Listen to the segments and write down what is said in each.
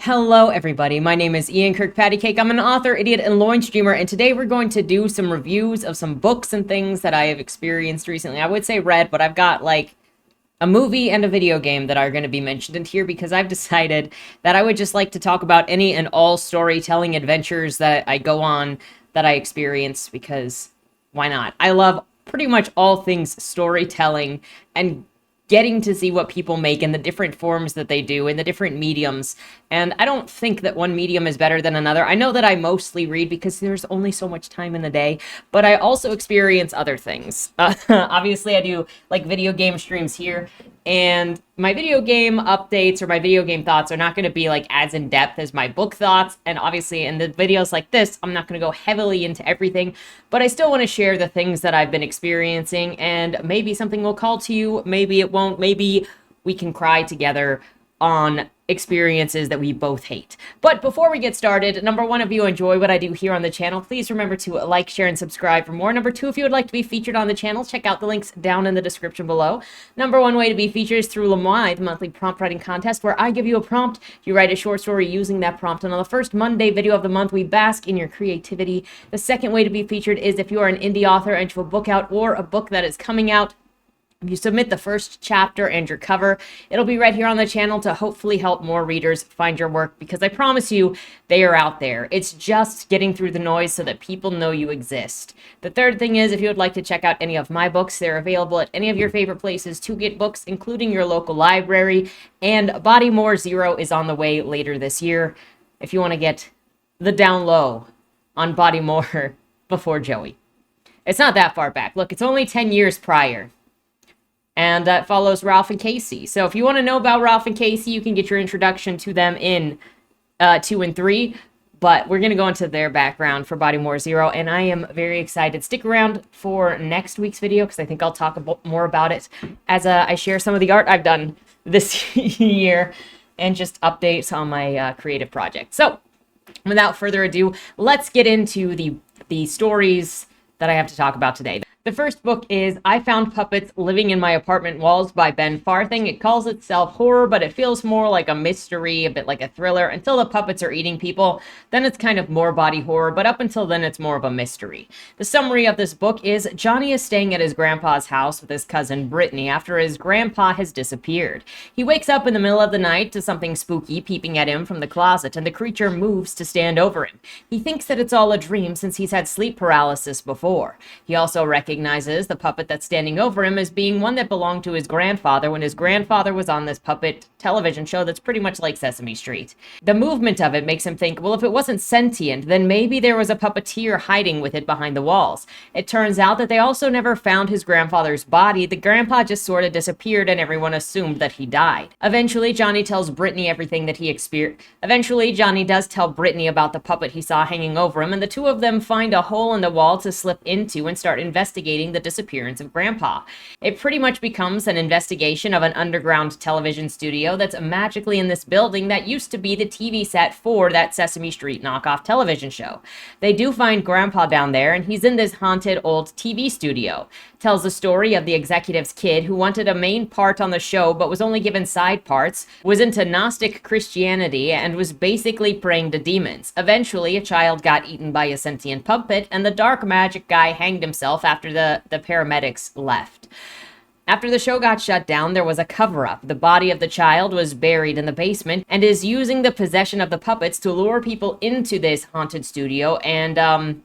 Hello, everybody. My name is Ian Kirkpatrick. I'm an author, idiot, and loin streamer, and today we're going to do some reviews of some books and things that I have experienced recently. I would say read, but I've got like a movie and a video game that are going to be mentioned in here because I've decided that I would just like to talk about any and all storytelling adventures that I go on that I experience because why not? I love pretty much all things storytelling and getting to see what people make in the different forms that they do in the different mediums. And I don't think that one medium is better than another. I know that I mostly read because there's only so much time in the day, but I also experience other things. Obviously, I do like video game streams here, and my video game updates or my video game thoughts are not going to be like as in depth as my book thoughts. And obviously, in the videos like this, I'm not going to go heavily into everything, but I still want to share the things that I've been experiencing, and maybe something will call to you, maybe it won't, maybe we can cry together on experiences that we both hate. But before we get started, number one, if you enjoy what I do here on the channel, please remember to like, share, and subscribe for more. Number two, if you would like to be featured on the channel, check out the links down in the description below. Number one way to be featured is through Lemoy, the monthly prompt writing contest, where I give you a prompt, you write a short story using that prompt, and on the first Monday video of the month, we bask in your creativity. The second way to be featured is if you are an indie author and you have a book out or a book that is coming out. You submit the first chapter and your cover. It'll be right here on the channel to hopefully help more readers find your work, because I promise you they are out there. It's just getting through the noise so that people know you exist. The third thing is, if you would like to check out any of my books, they're available at any of your favorite places to get books, including your local library. And Bodymore Zero is on the way later this year if you want to get the down low on Bodymore before Joey. It's not that far back. Look, it's only 10 years prior. And that follows Ralph and Casey. So if you want to know about Ralph and Casey, you can get your introduction to them in 2 and 3. But we're going to go into their background for Bodymore Zero, and I am very excited. Stick around for next week's video, because I think I'll talk more about it as I share some of the art I've done this year and just updates on my creative project. So without further ado, let's get into the stories that I have to talk about today. The first book is I Found Puppets Living in My Apartment Walls by Ben Farthing. It calls itself horror, but it feels more like a mystery, a bit like a thriller, until the puppets are eating people. Then it's kind of more body horror, but up until then it's more of a mystery. The summary of this book is Johnny is staying at his grandpa's house with his cousin Brittany after his grandpa has disappeared. He wakes up in the middle of the night to something spooky peeping at him from the closet, and the creature moves to stand over him. He thinks that it's all a dream since he's had sleep paralysis before. He also recognizes the puppet that's standing over him as being one that belonged to his grandfather when his grandfather was on this puppet television show that's pretty much like Sesame Street. The movement of it makes him think, well, if it wasn't sentient, then maybe there was a puppeteer hiding with it behind the walls. It turns out that they also never found his grandfather's body. The grandpa just sort of disappeared and everyone assumed that he died. Eventually, Johnny tells Brittany everything that he experienced. Eventually, Johnny does tell Brittany about the puppet he saw hanging over him, and the two of them find a hole in the wall to slip into and start investigating the disappearance of Grandpa. It pretty much becomes an investigation of an underground television studio that's magically in this building that used to be the TV set for that Sesame Street knockoff television show. They do find Grandpa down there, and he's in this haunted old TV studio. Tells the story of the executive's kid who wanted a main part on the show but was only given side parts, was into Gnostic Christianity, and was basically praying to demons. Eventually, a child got eaten by a sentient puppet, and the dark magic guy hanged himself after the paramedics left. After the show got shut down, there was a cover-up. The body of the child was buried in the basement and is using the possession of the puppets to lure people into this haunted studio and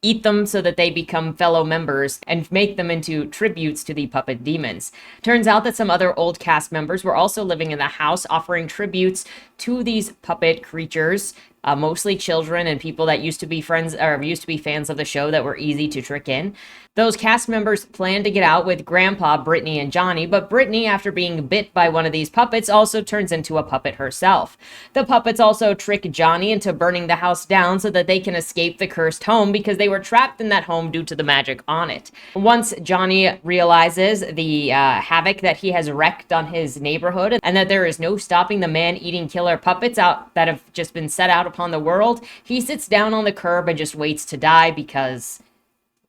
eat them so that they become fellow members and make them into tributes to the puppet demons. Turns out that some other old cast members were also living in the house offering tributes to these puppet creatures, mostly children and people that used to be friends or used to be fans of the show that were easy to trick in. Those cast members planned to get out with Grandpa, Brittany, and Johnny, but Brittany, after being bit by one of these puppets, also turns into a puppet herself. The puppets also trick Johnny into burning the house down so that they can escape the cursed home because they were trapped in that home due to the magic on it. Once Johnny realizes the havoc that he has wreaked on his neighborhood and that there is no stopping the man-eating killer puppets out that have just been set out upon the world, he sits down on the curb and just waits to die because,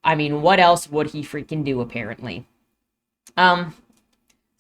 I mean, what else would he freaking do, apparently?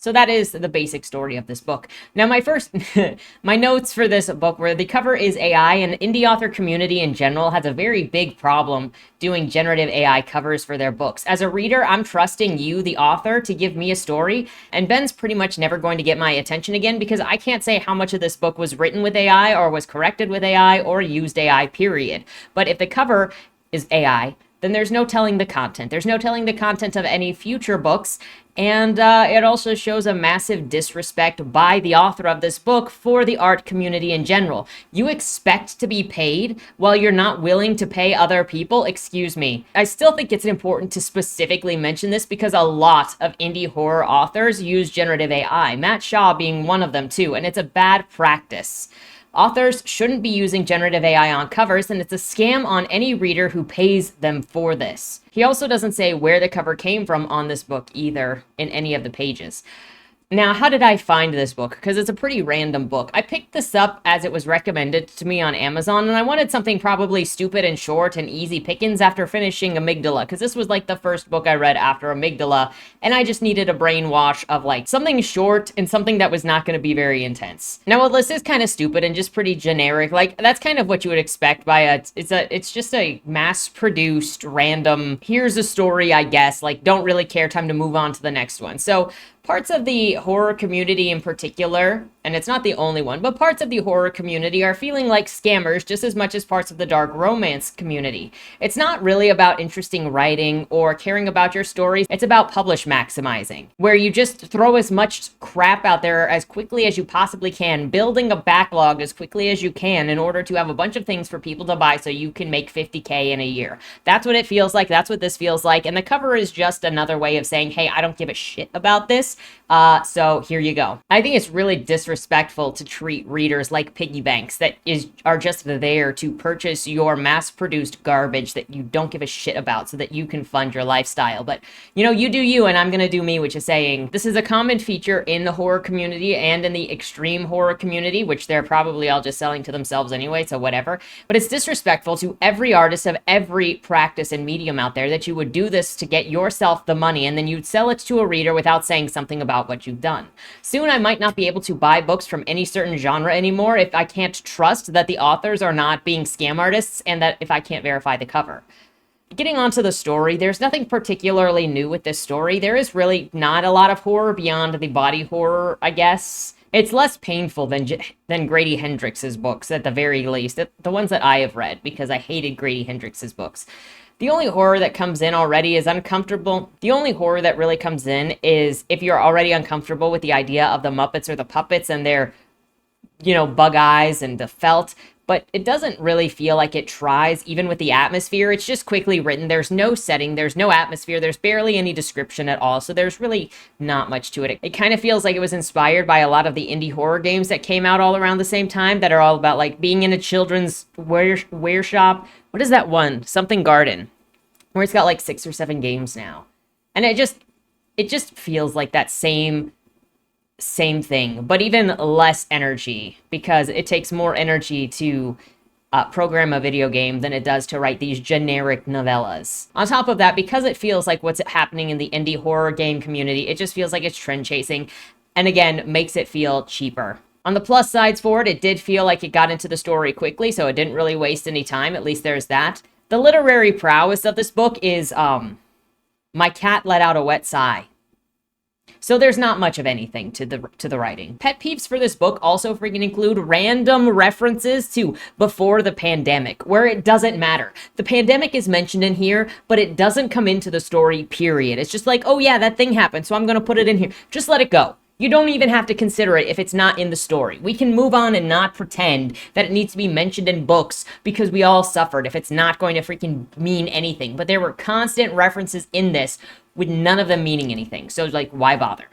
So that is the basic story of this book. Now, my notes for this book where the cover is AI, and indie author community in general has a very big problem doing generative AI covers for their books. As a reader, I'm trusting you, the author, to give me a story, and Ben's pretty much never going to get my attention again because I can't say how much of this book was written with AI or was corrected with AI or used AI, period. But if the cover is AI, then there's no telling the content. There's no telling the content of any future books. And it also shows a massive disrespect by the author of this book for the art community in general. You expect to be paid while you're not willing to pay other people? Excuse me. I still think it's important to specifically mention this because a lot of indie horror authors use generative AI, Matt Shaw being one of them too, and it's a bad practice. Authors shouldn't be using generative AI on covers, and it's a scam on any reader who pays them for this. He also doesn't say where the cover came from on this book either in any of the pages. Now, how did I find this book? Because it's a pretty random book. I picked this up as it was recommended to me on Amazon, and I wanted something probably stupid and short and easy pickings after finishing Amygdala, because this was like the first book I read after Amygdala, and I just needed a brainwash of like something short and something that was not going to be very intense. Now, while this is kind of stupid and just pretty generic, like that's kind of what you would expect by it's just a mass-produced random, here's a story, I guess, like don't really care, time to move on to the next one. So parts of the horror community in particular, and it's not the only one, but parts of the horror community are feeling like scammers just as much as parts of the dark romance community. It's not really about interesting writing or caring about your stories. It's about publish maximizing, where you just throw as much crap out there as quickly as you possibly can, building a backlog as quickly as you can in order to have a bunch of things for people to buy so you can make 50K in a year. That's what it feels like. That's what this feels like. And the cover is just another way of saying, hey, I don't give a shit about this. So here you go. I think it's really disrespectful to treat readers like piggy banks that are just there to purchase your mass-produced garbage that you don't give a shit about so that you can fund your lifestyle. But, you know, you do you and I'm gonna do me, which is saying this is a common feature in the horror community and in the extreme horror community, which they're probably all just selling to themselves anyway, so whatever. But it's disrespectful to every artist of every practice and medium out there that you would do this to get yourself the money and then you'd sell it to a reader without saying something about what you've done. Soon I might not be able to buy books from any certain genre anymore if I can't trust that the authors are not being scam artists and that if I can't verify the cover. Getting onto the story, there's nothing particularly new with this story. There is really not a lot of horror beyond the body horror, I guess. It's less painful than Grady Hendrix's books, at the very least. The ones that I have read, because I hated Grady Hendrix's books. The only horror that comes in already is uncomfortable. The only horror that really comes in is if you're already uncomfortable with the idea of the Muppets or the puppets and their, you know, bug eyes and the felt. But it doesn't really feel like it tries, even with the atmosphere. It's just quickly written. There's no setting. There's no atmosphere. There's barely any description at all. So there's really not much to it. It kind of feels like it was inspired by a lot of the indie horror games that came out all around the same time that are all about like being in a children's wear shop. What is that one? Something Garden, where it's got like 6 or 7 games now. And it just feels like that same thing, but even less energy, because it takes more energy to program a video game than it does to write these generic novellas. On top of that, because it feels like what's happening in the indie horror game community, it just feels like it's trend chasing, and again, makes it feel cheaper. On the plus sides for it, it did feel like it got into the story quickly, so it didn't really waste any time. At least there's that. The literary prowess of this book is, my cat let out a wet sigh. So there's not much of anything to the writing. Pet peeves for this book also freaking include random references to before the pandemic, where it doesn't matter. The pandemic is mentioned in here, but it doesn't come into the story, period. It's just like, oh yeah, that thing happened, so I'm gonna put it in here. Just let it go. You don't even have to consider it if it's not in the story. We can move on and not pretend that it needs to be mentioned in books because we all suffered if it's not going to freaking mean anything. But there were constant references in this with none of them meaning anything. So like, why bother?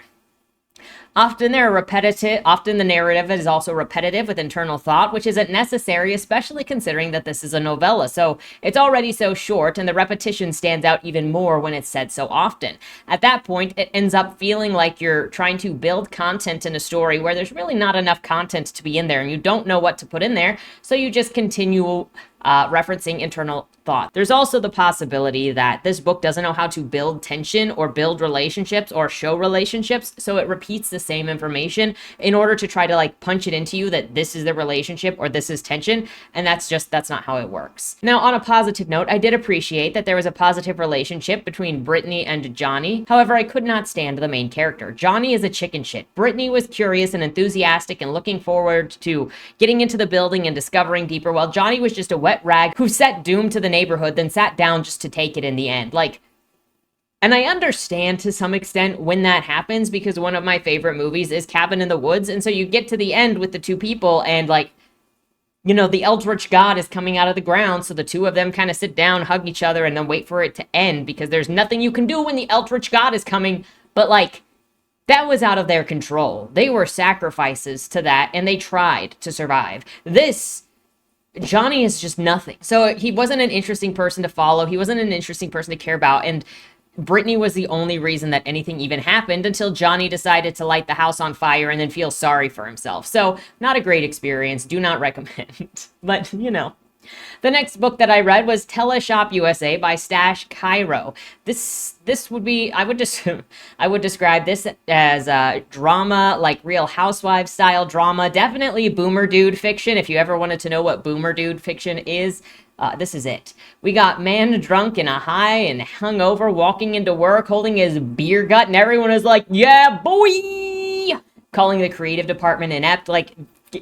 Often the narrative is also repetitive with internal thought, which isn't necessary, especially considering that this is a novella. So it's already so short, and the repetition stands out even more when it's said so often. At that point, it ends up feeling like you're trying to build content in a story where there's really not enough content to be in there, and you don't know what to put in there, so you just continue referencing internal thought. There's also the possibility that this book doesn't know how to build tension or build relationships or show relationships, so it repeats the same information in order to try to like punch it into you that this is the relationship or this is tension, and that's not how it works. Now, on a positive note, I did appreciate that there was a positive relationship between Brittany and Johnny. However, I could not stand the main character. Johnny is a chicken shit. Brittany was curious and enthusiastic and looking forward to getting into the building and discovering deeper, while Johnny was just a wet rag who set doom to the neighborhood, then sat down just to take it in the end. Like, and I understand to some extent when that happens, because one of my favorite movies is Cabin in the Woods, and so you get to the end with the two people and like, you know, the eldritch god is coming out of the ground, so the two of them kind of sit down, hug each other, and then wait for it to end, because there's nothing you can do when the eldritch god is coming. But like, that was out of their control. They were sacrifices to that, and they tried to survive. This, Johnny is just nothing. So he wasn't an interesting person to follow. He wasn't an interesting person to care about. And Brittany was the only reason that anything even happened until Johnny decided to light the house on fire and then feel sorry for himself. So not a great experience. Do not recommend. But, you know. The next book that I read was TeleShop USA by Stash Cairo. This would be, I would describe this as a drama, like Real Housewives style drama. Definitely boomer dude fiction. If you ever wanted to know what boomer dude fiction is, this is it. We got man drunk in a high and hungover walking into work holding his beer gut, and everyone is like, yeah, boy! Calling the creative department inept, like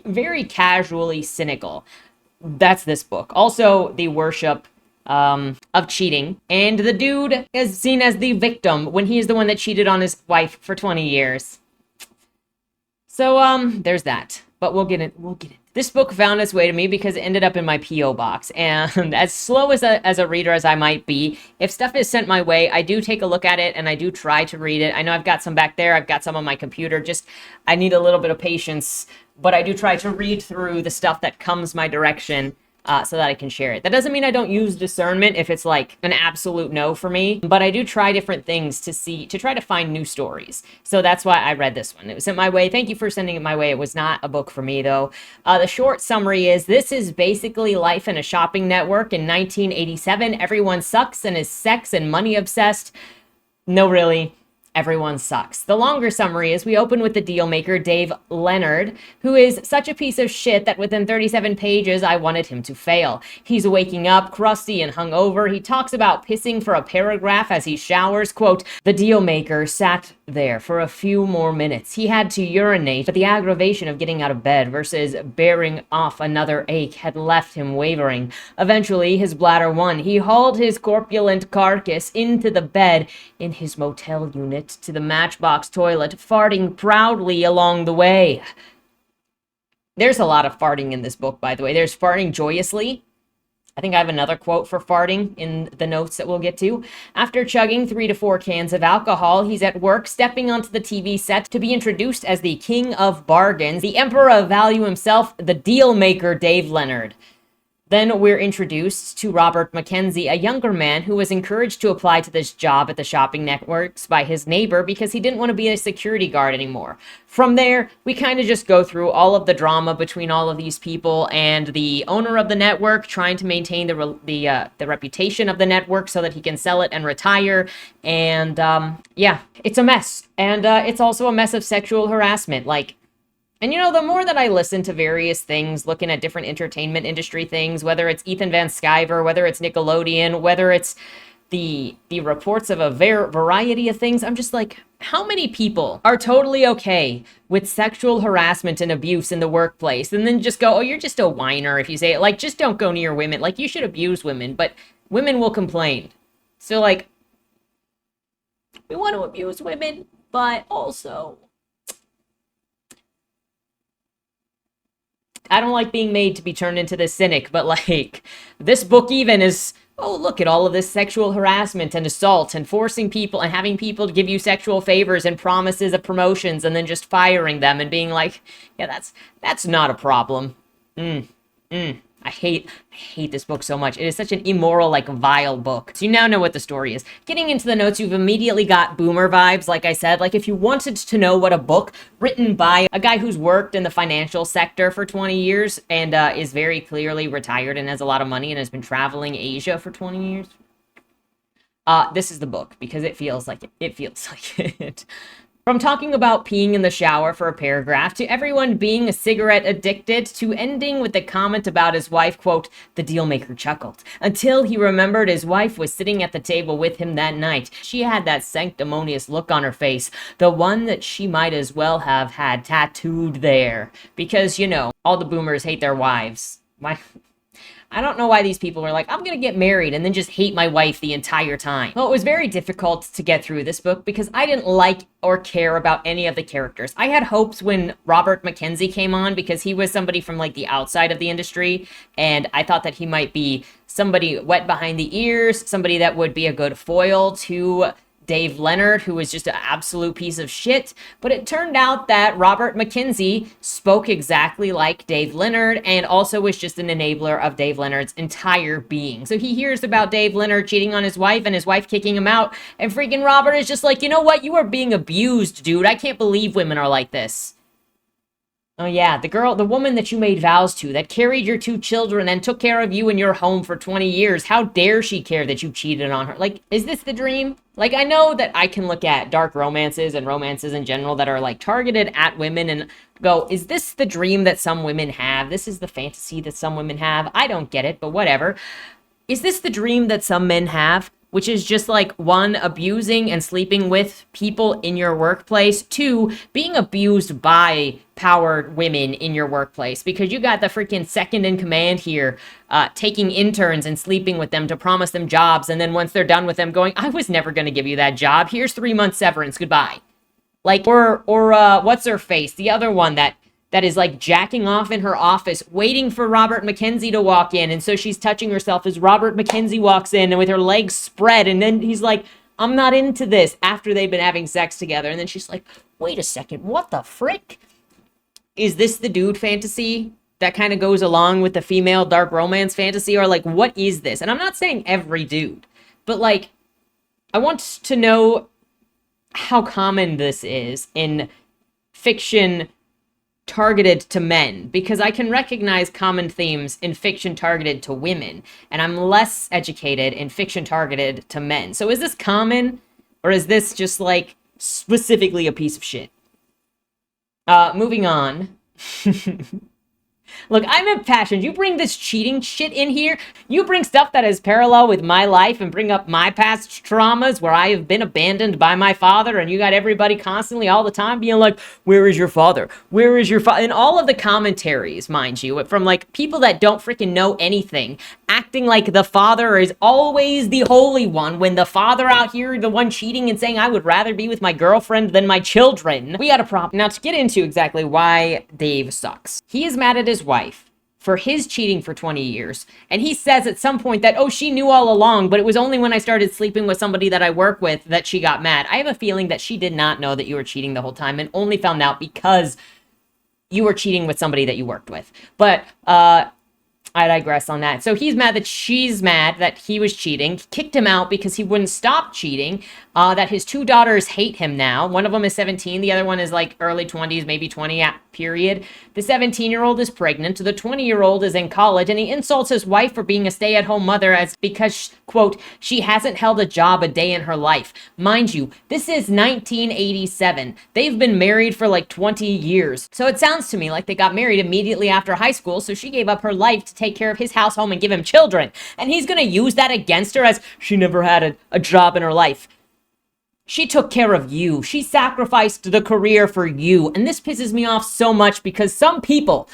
very casually cynical. That's this book. Also, the worship of cheating. And the dude is seen as the victim when he is the one that cheated on his wife for 20 years. So, there's that. But we'll get it. This book found its way to me because it ended up in my P.O. box. And as slow as a reader as I might be, if stuff is sent my way, I do take a look at it and I do try to read it. I know I've got some back there. I've got some on my computer. Just, I need a little bit of patience. But I do try to read through the stuff that comes my direction so that I can share it. That doesn't mean I don't use discernment if it's like an absolute no for me, but I do try different things to try to find new stories. So that's why I read this one. It was sent my way. Thank you for sending it my way. It was not a book for me though. The short summary is this is basically life in a shopping network in 1987. Everyone sucks and is sex and money obsessed. No, really. Everyone sucks. The longer summary is we open with the deal maker, Dave Leonard, who is such a piece of shit that within 37 pages, I wanted him to fail. He's waking up crusty and hungover. He talks about pissing for a paragraph as he showers. Quote, the deal maker sat there for a few more minutes. He had to urinate, but the aggravation of getting out of bed versus bearing off another ache had left him wavering. Eventually, his bladder won. He hauled his corpulent carcass into the bed in his motel unit to the matchbox toilet, farting proudly along the way. There's a lot of farting in this book, by the way. There's farting joyously. I think I have another quote for farting in the notes that we'll get to. After chugging 3 to 4 cans of alcohol, he's at work, stepping onto the TV set to be introduced as the king of bargains, the emperor of value himself, the deal maker, Dave Leonard. Then we're introduced to Robert Mackenzie, a younger man who was encouraged to apply to this job at the shopping networks by his neighbor because he didn't want to be a security guard anymore. From there, we kind of just go through all of the drama between all of these people and the owner of the network trying to maintain the reputation of the network so that he can sell it and retire. And yeah, it's a mess. And it's also a mess of sexual harassment. And you know, the more that I listen to various things, looking at different entertainment industry things, whether it's Ethan Van Sciver, whether it's Nickelodeon, whether it's the reports of a variety of things, I'm just like, how many people are totally okay with sexual harassment and abuse in the workplace and then just go, oh, you're just a whiner if you say it. Like, just don't go near women. Like, you should abuse women, but women will complain. So, like, we want to abuse women, but also I don't like being made to be turned into this cynic, but like, this book even is, oh, look at all of this sexual harassment and assault and forcing people and having people to give you sexual favors and promises of promotions and then just firing them and being like, yeah, that's not a problem. I I hate this book so much. It is such an immoral, like, vile book. So you now know what the story is. Getting into the notes, you've immediately got boomer vibes, like I said. Like, if you wanted to know what a book written by a guy who's worked in the financial sector for 20 years and is very clearly retired and has a lot of money and has been traveling Asia for 20 years, this is the book, because it feels like it. It feels like it. From talking about peeing in the shower for a paragraph, to everyone being a cigarette addicted, to ending with the comment about his wife, quote, the dealmaker chuckled, until he remembered his wife was sitting at the table with him that night. She had that sanctimonious look on her face, the one that she might as well have had tattooed there. Because, you know, all the boomers hate their wives. I don't know why these people are like, I'm gonna get married and then just hate my wife the entire time. Well, it was very difficult to get through this book because I didn't like or care about any of the characters. I had hopes when Robert Mackenzie came on because he was somebody from like the outside of the industry, and I thought that he might be somebody wet behind the ears, somebody that would be a good foil to Dave Leonard, who was just an absolute piece of shit. But it turned out that Robert Mackenzie spoke exactly like Dave Leonard and also was just an enabler of Dave Leonard's entire being. So he hears about Dave Leonard cheating on his wife and his wife kicking him out, and freaking Robert is just like, you know what? You are being abused, dude. I can't believe women are like this. Oh yeah, the woman that you made vows to, that carried your 2 children and took care of you in your home for 20 years. How dare she care that you cheated on her? Like, is this the dream? Like, I know that I can look at dark romances and romances in general that are, like, targeted at women and go, is this the dream that some women have? This is the fantasy that some women have? I don't get it, but whatever. Is this the dream that some men have? Which is just like, 1, abusing and sleeping with people in your workplace. 2, being abused by powered women in your workplace. Because you got the freaking second in command here, taking interns and sleeping with them to promise them jobs. And then once they're done with them going, I was never going to give you that job. Here's 3 months severance. Goodbye. Like, or what's her face? The other one that is like jacking off in her office, waiting for Robert Mackenzie to walk in. And so she's touching herself as Robert Mackenzie walks in and with her legs spread. And then he's like, I'm not into this, after they've been having sex together. And then she's like, wait a second, what the frick? Is this the dude fantasy that kind of goes along with the female dark romance fantasy? Or like, what is this? And I'm not saying every dude, but like, I want to know how common this is in fiction targeted to men, because I can recognize common themes in fiction targeted to women, and I'm less educated in fiction targeted to men. So is this common, or is this just like specifically a piece of shit? Moving on. Look, I'm impassioned. You bring this cheating shit in here. You bring stuff that is parallel with my life and bring up my past traumas where I have been abandoned by my father, and you got everybody constantly all the time being like, where is your father? Where is your father? And all of the commentaries, mind you, from like people that don't freaking know anything, acting like the father is always the holy one when the father out here, the one cheating and saying, I would rather be with my girlfriend than my children. We got a problem. Now, to get into exactly why Dave sucks. He is mad at his wife for his cheating for 20 years. And he says at some point that, oh, she knew all along, but it was only when I started sleeping with somebody that I work with that she got mad. I have a feeling that she did not know that you were cheating the whole time and only found out because you were cheating with somebody that you worked with. But, I digress on that. So he's mad that she's mad that he was cheating, kicked him out because he wouldn't stop cheating, that his 2 daughters hate him now. One of them is 17. The other one is like early 20s, maybe 20 period. The 17-year-old is pregnant. The 20-year-old is in college, and he insults his wife for being a stay-at-home mother as because, quote, she hasn't held a job a day in her life. Mind you, this is 1987. They've been married for like 20 years. So it sounds to me like they got married immediately after high school, so she gave up her life to take care of his house, home, and give him children. And he's gonna use that against her as she never had a job in her life. She took care of you. She sacrificed the career for you. And this pisses me off so much because some people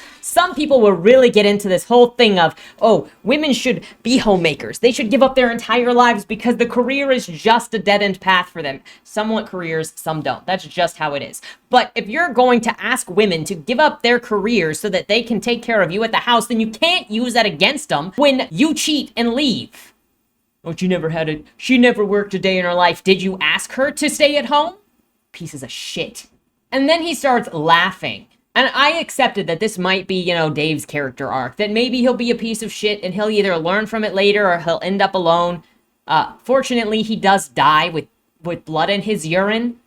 will really get into this whole thing of, oh, women should be homemakers. They should give up their entire lives because the career is just a dead-end path for them. Some want careers, some don't. That's just how it is. But if you're going to ask women to give up their careers so that they can take care of you at the house, then you can't use that against them when you cheat and leave. Oh, she never worked a day in her life. Did you ask her to stay at home? Pieces of shit. And then he starts laughing And I accepted that this might be, Dave's character arc, that maybe he'll be a piece of shit and he'll either learn from it later or he'll end up alone. Fortunately, he does die with blood in his urine.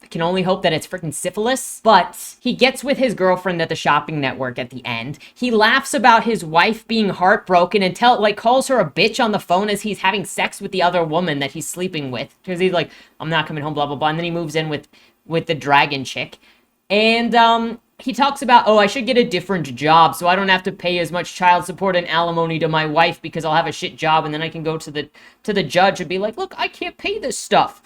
I can only hope that it's freaking syphilis. But he gets with his girlfriend at the shopping network at the end. He laughs about his wife being heartbroken and calls her a bitch on the phone as he's having sex with the other woman that he's sleeping with. Because he's like, I'm not coming home, blah, blah, blah. And then he moves in with the dragon chick. And he talks about, I should get a different job so I don't have to pay as much child support and alimony to my wife because I'll have a shit job, and then I can go to the judge and be like, look, I can't pay this stuff.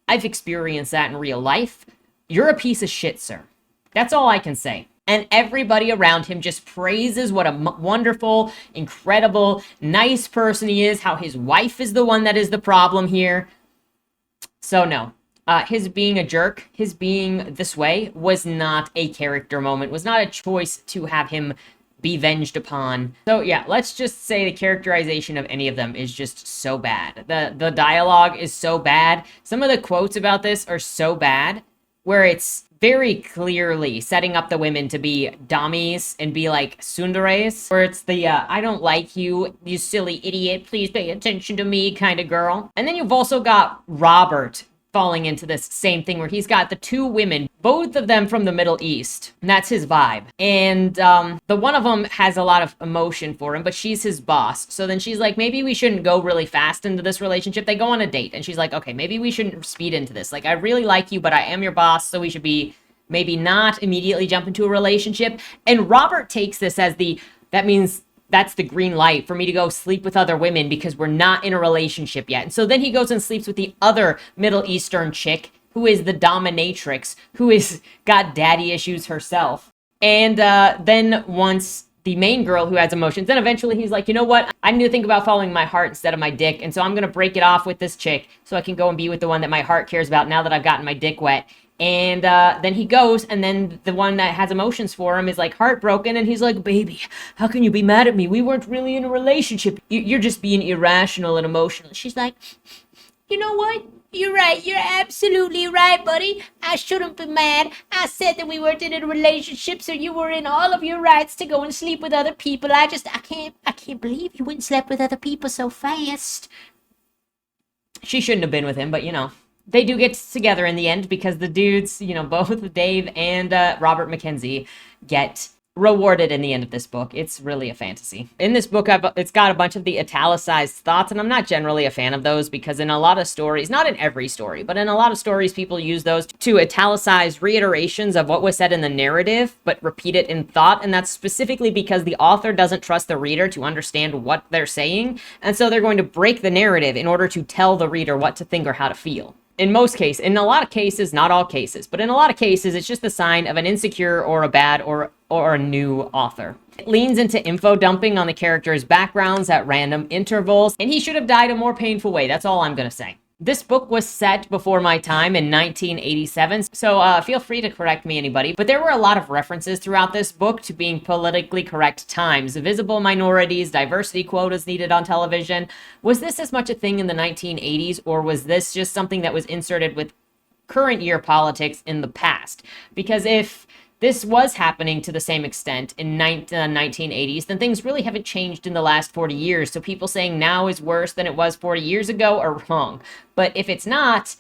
I've experienced that in real life. You're a piece of shit, sir. That's all I can say. And everybody around him just praises what a wonderful, incredible, nice person he is, how his wife is the one that is the problem here. So no. His being a jerk, his being this way, was not a character moment, was not a choice to have him be venged upon. So yeah, let's just say the characterization of any of them is just so bad. The dialogue is so bad. Some of the quotes about this are so bad, where it's very clearly setting up the women to be dummies and be like tsunderes, where it's the I don't like you, you silly idiot, please pay attention to me kind of girl. And then you've also got Robert falling into this same thing where he's got the two women, both of them from the Middle East. And that's his vibe. And the one of them has a lot of emotion for him, but she's his boss. So then she's like, maybe we shouldn't go really fast into this relationship. They go on a date and she's like, okay, maybe we shouldn't speed into this. Like, I really like you, but I am your boss, so we should be maybe not immediately jump into a relationship. And Robert takes this as that means that's the green light for me to go sleep with other women because we're not in a relationship yet. And so then he goes and sleeps with the other Middle Eastern chick, who is the dominatrix, who is got daddy issues herself. And then once the main girl who has emotions, then eventually he's like, you know what? I need to think about following my heart instead of my dick. And so I'm going to break it off with this chick so I can go and be with the one that my heart cares about now that I've gotten my dick wet. And then he goes, and then the one that has emotions for him is like heartbroken, and he's like, baby, how can you be mad at me? We weren't really in a relationship. You're just being irrational and emotional. She's like, you know what? You're right. You're absolutely right, buddy. I shouldn't be mad. I said that we weren't in a relationship, so you were in all of your rights to go and sleep with other people. I can't believe you went and slept with other people so fast. She shouldn't have been with him, but they do get together in the end because the dudes, both Dave and Robert Mackenzie get rewarded in the end of this book. It's really a fantasy. In this book, it's got a bunch of the italicized thoughts, and I'm not generally a fan of those because in a lot of stories, not in every story, but in a lot of stories, people use those to italicize reiterations of what was said in the narrative, but repeat it in thought, and that's specifically because the author doesn't trust the reader to understand what they're saying, and so they're going to break the narrative in order to tell the reader what to think or how to feel. In most cases, in a lot of cases, not all cases, but in a lot of cases, it's just a sign of an insecure or a bad or a new author. It leans into info dumping on the characters' backgrounds at random intervals, and he should have died a more painful way. That's all I'm going to say. This book was set before my time in 1987, so feel free to correct me, anybody. But there were a lot of references throughout this book to being politically correct times, visible minorities, diversity quotas needed on television. Was this as much a thing in the 1980s, or was this just something that was inserted with current year politics in the past? Because if this was happening to the same extent in 1980s, then things really haven't changed in the last 40 years. So people saying now is worse than it was 40 years ago are wrong. But if it's not,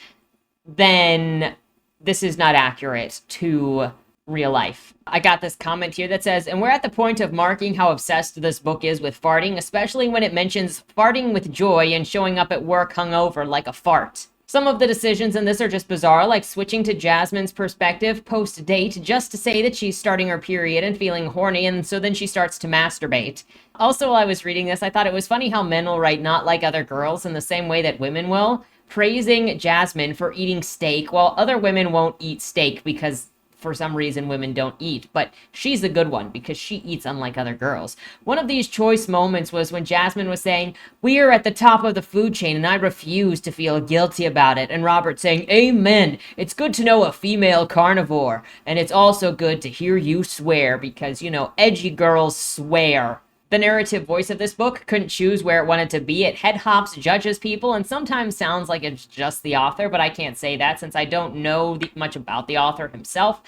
then this is not accurate to real life. I got this comment here that says, and we're at the point of marking how obsessed this book is with farting, especially when it mentions farting with joy and showing up at work hungover like a fart. Some of the decisions in this are just bizarre, like switching to Jasmine's perspective post-date just to say that she's starting her period and feeling horny, and so then she starts to masturbate. Also, while I was reading this, I thought it was funny how men will write not like other girls in the same way that women will, praising Jasmine for eating steak, while other women won't eat steak because for some reason women don't eat, but she's a good one because she eats unlike other girls. One of these choice moments was when Jasmine was saying, we are at the top of the food chain and I refuse to feel guilty about it, and Robert saying, amen, it's good to know a female carnivore, and it's also good to hear you swear because, edgy girls swear. The narrative voice of this book couldn't choose where it wanted to be. It head hops, judges people, and sometimes sounds like it's just the author, but I can't say that since I don't know much about the author himself.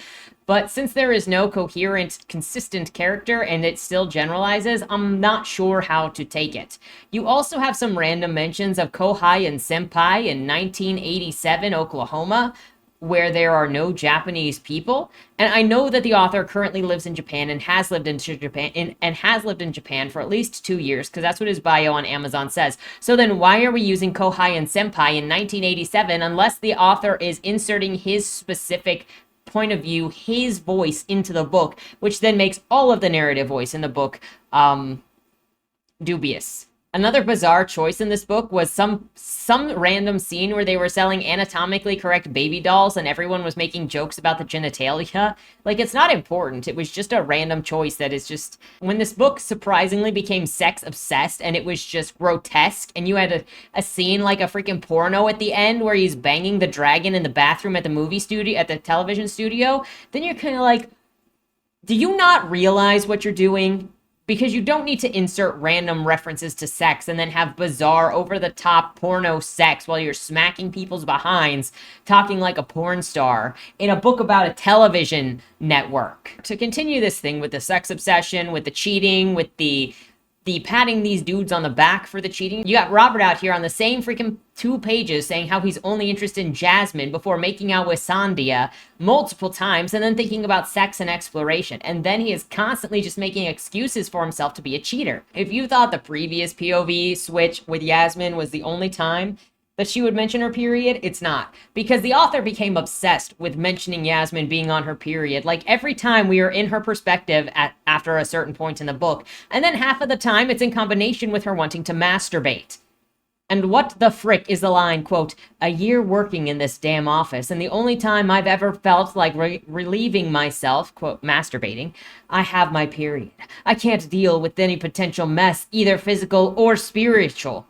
But since there is no coherent, consistent character and it still generalizes, I'm not sure how to take it. You also have some random mentions of Kohai and Senpai in 1987 Oklahoma, where there are no Japanese people. And I know that the author currently lives in Japan and has lived in Japan for at least 2 years, because that's what his bio on Amazon says. So then why are we using Kohai and Senpai in 1987 unless the author is inserting his specific point of view, his voice into the book, which then makes all of the narrative voice in the book dubious. Another bizarre choice in this book was some random scene where they were selling anatomically correct baby dolls and everyone was making jokes about the genitalia. Like, it's not important. It was just a random choice that is just... When this book surprisingly became sex-obsessed and it was just grotesque, and you had a scene like a freaking porno at the end where he's banging the dragon in the bathroom at the movie studio, at the television studio, then you're kind of like, do you not realize what you're doing? Because you don't need to insert random references to sex and then have bizarre, over-the-top porno sex while you're smacking people's behinds, talking like a porn star in a book about a television network. To continue this thing with the sex obsession, with the cheating, with the patting these dudes on the back for the cheating, you got Robert out here on the same freaking 2 pages saying how he's only interested in Jasmine before making out with Sandia multiple times and then thinking about sex and exploration. And then he is constantly just making excuses for himself to be a cheater. If you thought the previous POV switch with Yasmin was the only time that she would mention her period, it's not. Because the author became obsessed with mentioning Yasmin being on her period. Like, every time we are in her perspective after a certain point in the book. And then half of the time it's in combination with her wanting to masturbate. And what the frick is the line, quote, "A year working in this damn office, and the only time I've ever felt like relieving myself," quote, masturbating, "I have my period. I can't deal with any potential mess, either physical or spiritual."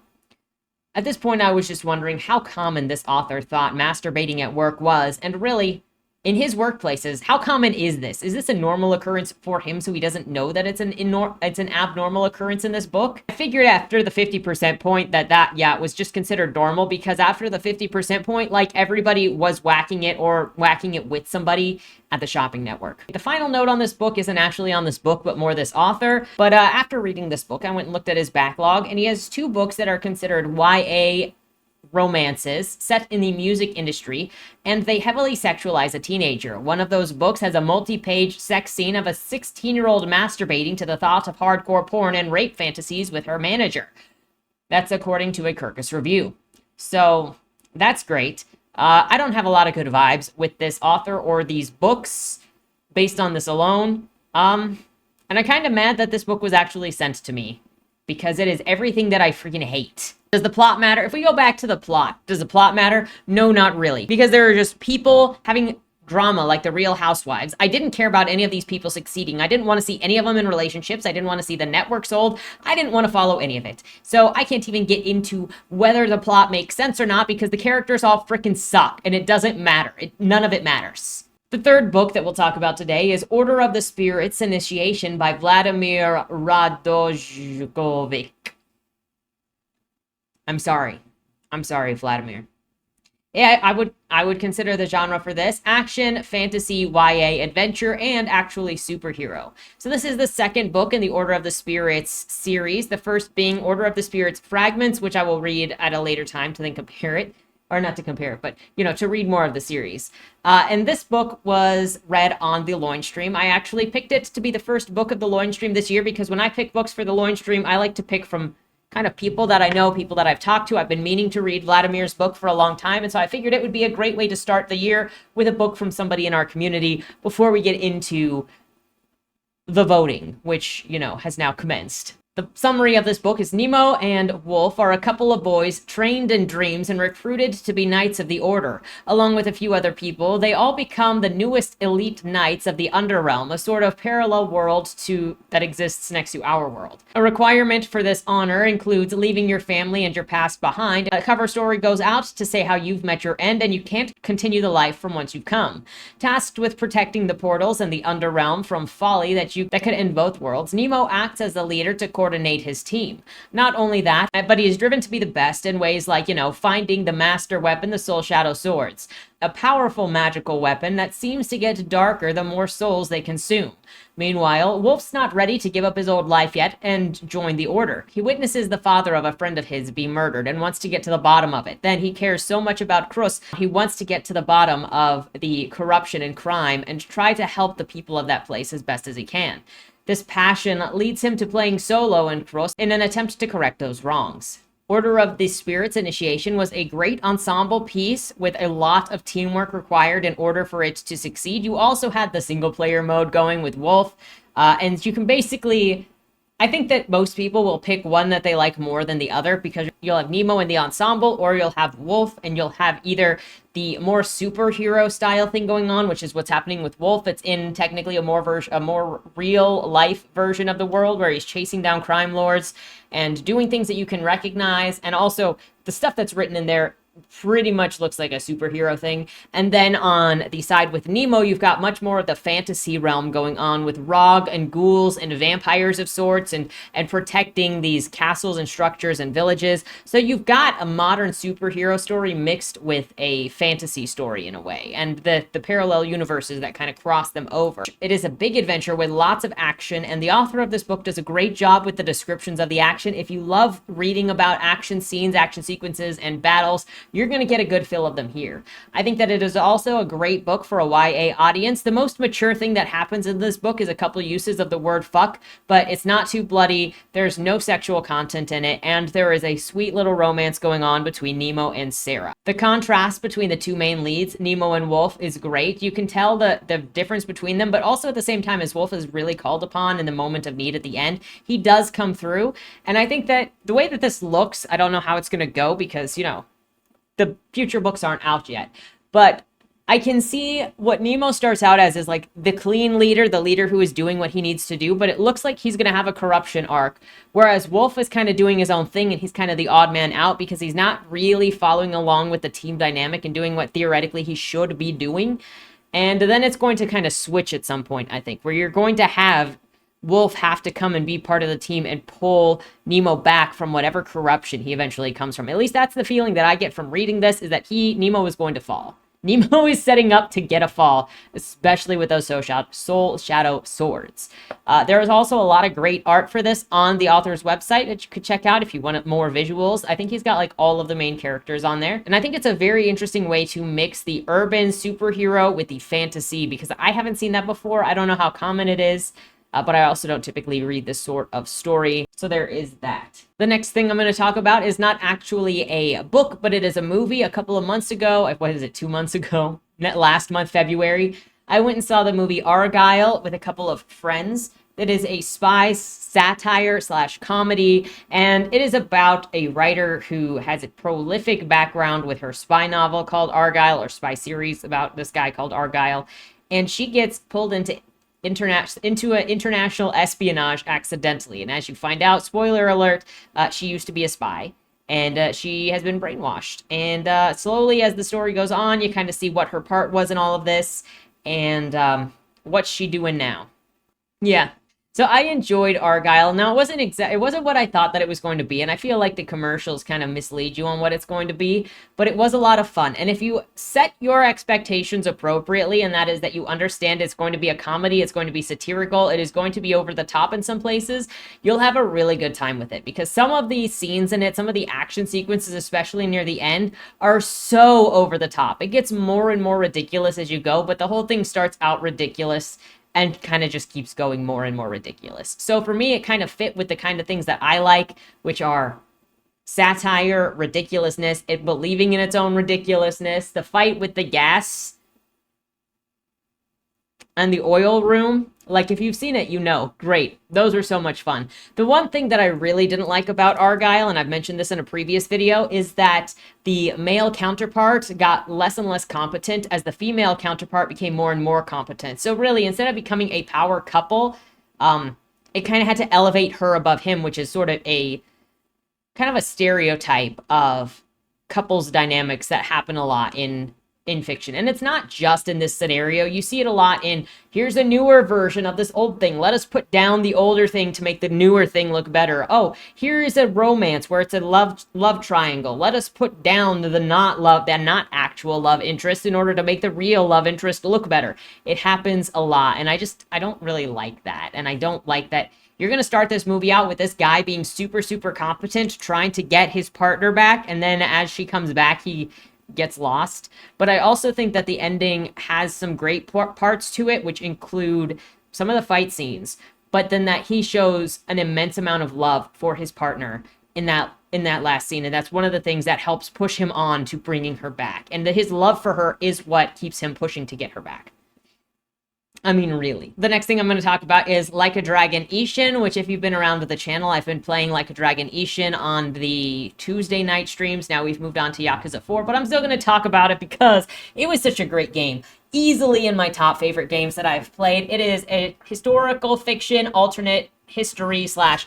At this point, I was just wondering how common this author thought masturbating at work was, and really, in his workplaces, how common is this? Is this a normal occurrence for him so he doesn't know that it's an abnormal occurrence in this book? I figured after the 50% point that was just considered normal, because after the 50% point, like, everybody was whacking it or whacking it with somebody at the shopping network. The final note on this book isn't actually on this book, but more this author. But after reading this book, I went and looked at his backlog, and he has 2 books that are considered YA romances set in the music industry, and they heavily sexualize a teenager. One of those books has a multi-page sex scene of a 16-year-old masturbating to the thought of hardcore porn and rape fantasies with her manager. That's according to a Kirkus review. So that's great. I don't have a lot of good vibes with this author or these books based on this alone. And I'm kind of mad that this book was actually sent to me, because it is everything that I freaking hate. Does the plot matter? If we go back to the plot, does the plot matter? No, not really. Because there are just people having drama like the Real Housewives. I didn't care about any of these people succeeding. I didn't want to see any of them in relationships. I didn't want to see the network sold. I didn't want to follow any of it. So I can't even get into whether the plot makes sense or not, because the characters all freaking suck and it doesn't matter. None of it matters. The third book that we'll talk about today is Order of the Spirits Initiation by Vladimir Radojovic. I'm sorry, Vladimir. Yeah, I would consider the genre for this action, fantasy, YA, adventure, and actually superhero. So this is the second book in the Order of the Spirits series, the first being Order of the Spirits Fragments, which I will read at a later time to then compare it. Or not to compare it, but, to read more of the series. And this book was read on the Loin Stream. I actually picked it to be the first book of the Loin Stream this year, because when I pick books for the Loin Stream, I like to pick from kind of people that I know, people that I've talked to. I've been meaning to read Vladimir's book for a long time, and so I figured it would be a great way to start the year with a book from somebody in our community before we get into the voting, which, has now commenced. The summary of this book is Nemo and Wolf are a couple of boys trained in dreams and recruited to be Knights of the Order. Along with a few other people, they all become the newest elite knights of the Underrealm, a sort of parallel world that exists next to our world. A requirement for this honor includes leaving your family and your past behind. A cover story goes out to say how you've met your end and you can't continue the life from whence you've come. Tasked with protecting the portals and the Underrealm from folly that could end both worlds, Nemo acts as the leader to coordinate his team. Not only that, but he is driven to be the best in ways like, finding the master weapon, the Soul Shadow Swords. A powerful magical weapon that seems to get darker the more souls they consume. Meanwhile, Wolf's not ready to give up his old life yet and join the Order. He witnesses the father of a friend of his be murdered and wants to get to the bottom of it. Then he cares so much about Crus, he wants to get to the bottom of the corruption and crime and try to help the people of that place as best as he can. This passion leads him to playing solo in Crus in an attempt to correct those wrongs. Order of the Spirits Initiation was a great ensemble piece with a lot of teamwork required in order for it to succeed. You also had the single player mode going with Wolf, and you can basically, I think that most people will pick one that they like more than the other because you'll have Nemo in the ensemble or you'll have Wolf, and you'll have either the more superhero style thing going on, which is what's happening with Wolf. It's in technically a more real life version of the world where he's chasing down crime lords and doing things that you can recognize. And also the stuff that's written in there pretty much looks like a superhero thing. And then on the side with Nemo, you've got much more of the fantasy realm going on with Rog and ghouls and vampires of sorts and protecting these castles and structures and villages. So you've got a modern superhero story mixed with a fantasy story in a way, and the parallel universes that kind of cross them over. It is a big adventure with lots of action, and the author of this book does a great job with the descriptions of the action. If you love reading about action scenes, action sequences, and battles, you're going to get a good feel of them here. I think that it is also a great book for a YA audience. The most mature thing that happens in this book is a couple uses of the word fuck, but it's not too bloody. There's no sexual content in it, and there is a sweet little romance going on between Nemo and Sarah. The contrast between the two main leads, Nemo and Wolf, is great. You can tell the difference between them, but also at the same time, as Wolf is really called upon in the moment of need at the end, he does come through. And I think that the way that this looks, I don't know how it's going to go because, the future books aren't out yet, but I can see what Nemo starts out as is like the clean leader, the leader who is doing what he needs to do, but it looks like he's going to have a corruption arc, whereas Wolf is kind of doing his own thing and he's kind of the odd man out because he's not really following along with the team dynamic and doing what theoretically he should be doing. And then it's going to kind of switch at some point, I think, where you're going to have Wolf have to come and be part of the team and pull Nemo back from whatever corruption he eventually comes from. At least that's the feeling that I get from reading this, is that Nemo is going to fall. Nemo is setting up to get a fall, especially with those Soul Shadow Swords. There is also a lot of great art for this on the author's website that you could check out if you want more visuals. I think he's got like all of the main characters on there. And I think it's a very interesting way to mix the urban superhero with the fantasy because I haven't seen that before. I don't know how common it is. But I also don't typically read this sort of story. So there is that. The next thing I'm going to talk about is not actually a book, but it is a movie. A couple of months ago, what is it, 2 months ago? Last month, February, I went and saw the movie Argylle with a couple of friends. It is a spy satire / comedy, and it is about a writer who has a prolific background with her spy novel called Argylle, or spy series about this guy called Argylle. And she gets pulled into international espionage accidentally. And as you find out, spoiler alert, she used to be a spy. And she has been brainwashed. And slowly as the story goes on, you kind of see what her part was in all of this. And what's she doing now? Yeah. So I enjoyed Argylle. Now, it wasn't what I thought that it was going to be, and I feel like the commercials kind of mislead you on what it's going to be, but it was a lot of fun. And if you set your expectations appropriately, and that is that you understand it's going to be a comedy, it's going to be satirical, it is going to be over the top in some places, you'll have a really good time with it, because some of the scenes in it, some of the action sequences, especially near the end, are so over the top. It gets more and more ridiculous as you go, but the whole thing starts out ridiculous and kind of just keeps going more and more ridiculous. So for me, it kind of fit with the kind of things that I like, which are satire, ridiculousness, it believing in its own ridiculousness, the fight with the gas. and the oil room. Like, if you've seen it, you know, great. Those are so much fun. The one thing that I really didn't like about Argyle, and I've mentioned this in a previous video, is that the male counterpart got less and less competent as the female counterpart became more and more competent. So really, instead of becoming a power couple, it kind of had to elevate her above him, which is sort of a kind of a stereotype of couples dynamics that happen a lot in fiction. And it's not just in this scenario. You see it a lot in, here's a newer version of this old thing. Let us put down the older thing to make the newer thing look better. Oh, here's a romance where it's a love triangle. Let us put down the not actual love interest in order to make the real love interest look better. It happens a lot. And I don't really like that. And I don't like that you're going to start this movie out with this guy being super, super competent, trying to get his partner back. And then as she comes back, he gets lost. But I also think that the ending has some great parts to it, which include some of the fight scenes, but then that he shows an immense amount of love for his partner in that last scene. And that's one of the things that helps push him on to bringing her back. And that his love for her is what keeps him pushing to get her back. I mean, really. The next thing I'm going to talk about is Like a Dragon Ishin, which if you've been around with the channel, I've been playing Like a Dragon Ishin on the Tuesday night streams. Now we've moved on to Yakuza 4, but I'm still going to talk about it because it was such a great game. Easily in my top favorite games that I've played. It is a historical fiction, alternate history slash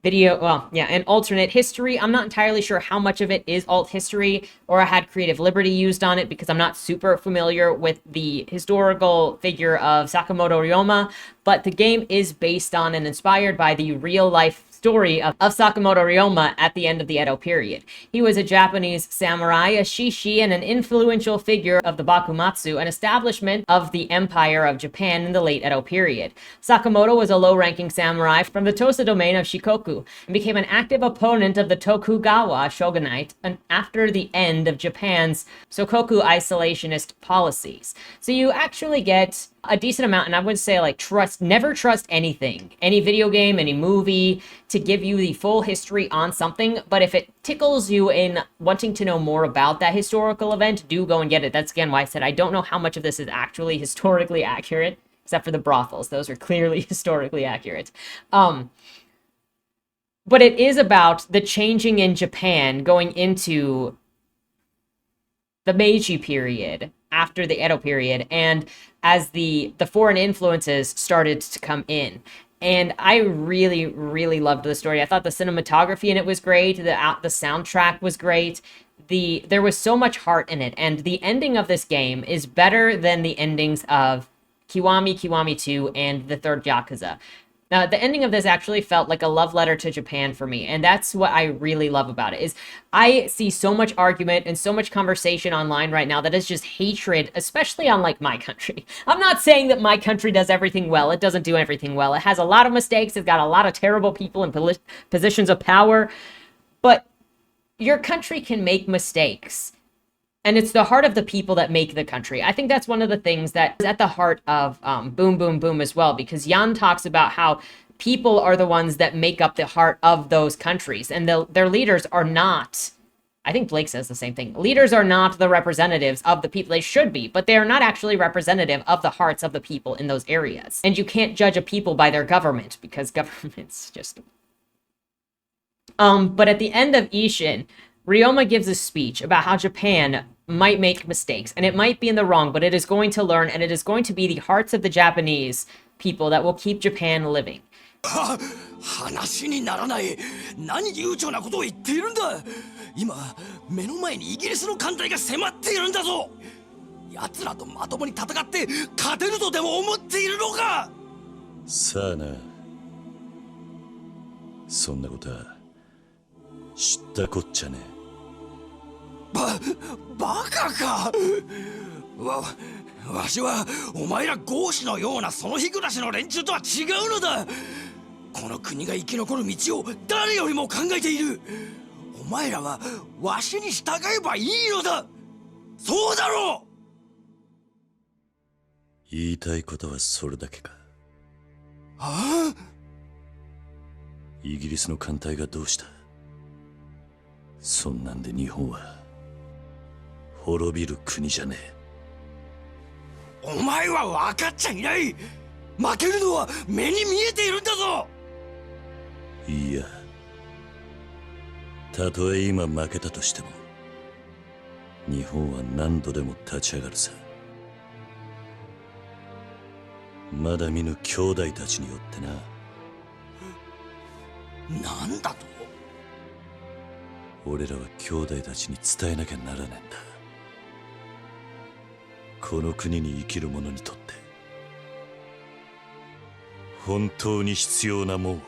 video, well, yeah, an alternate history. I'm not entirely sure how much of it is alt history or I had creative liberty used on it because I'm not super familiar with the historical figure of Sakamoto Ryoma, but the game is based on and inspired by the real life story of Sakamoto Ryoma at the end of the Edo period. He was a Japanese samurai, a shishi, and an influential figure of the Bakumatsu, an establishment of the Empire of Japan in the late Edo period. Sakamoto was a low-ranking samurai from the Tosa domain of Shikoku and became an active opponent of the Tokugawa shogunate after the end of Japan's Sokoku isolationist policies. So you actually get a decent amount, and I would say like never trust anything, any video game, any movie, to give you the full history on something, but if it tickles you in wanting to know more about that historical event, do go and get it. That's again why I said I don't know how much of this is actually historically accurate, except for the brothels. Those are clearly historically accurate. But it is about the changing in Japan going into the Meiji period, after the Edo period, and as the foreign influences started to come in. And I really, really loved the story. I thought the cinematography in it was great. The soundtrack was great. There was so much heart in it. And the ending of this game is better than the endings of Kiwami, Kiwami 2, and the third Yakuza. Now, the ending of this actually felt like a love letter to Japan for me, and that's what I really love about it, is I see so much argument and so much conversation online right now that is just hatred, especially on, like, my country. I'm not saying that my country does everything well. It doesn't do everything well. It has a lot of mistakes. It's got a lot of terrible people in positions of power, but your country can make mistakes. And it's the heart of the people that make the country. I think that's one of the things that is at the heart of Boom Boom Boom as well, because Jan talks about how people are the ones that make up the heart of those countries. And their leaders are not, I think Blake says the same thing, leaders are not the representatives of the people. They should be, but they are not actually representative of the hearts of the people in those areas. And you can't judge a people by their government, because government's just... But at the end of Ishin, Ryoma gives a speech about how Japan might make mistakes, and it might be in the wrong, but it is going to learn, and it is going to be the hearts of the Japanese people that will keep Japan living. 話にならない。何悠長なことを言っているんだ。今目の前にイギリスの艦隊が迫っているんだぞ。奴らとまともに戦って勝てるとでも思っているのか。さあな。そんなことは知ったこっちゃね。バカか。わしはお前ら豪士のようなその日暮らしの連中とは違うのだ。この国が生き残る道を誰よりも考えている。お前らはわしに従えばいいのだ。そうだろう。言いたいことはそれだけか。はあ？イギリスの艦隊がどうした？そんなんで日本は滅びる国じゃねえ。お前は分かっちゃいない。負けるのは目に見えているんだぞ。いや、たとえ今負けたとしても日本は何度でも立ち上がるさ。まだ見ぬ兄弟たちによってな。なんだと。俺らは兄弟たちに伝えなきゃならねえんだ。この国に生きる者にとって本当に必要なもんを。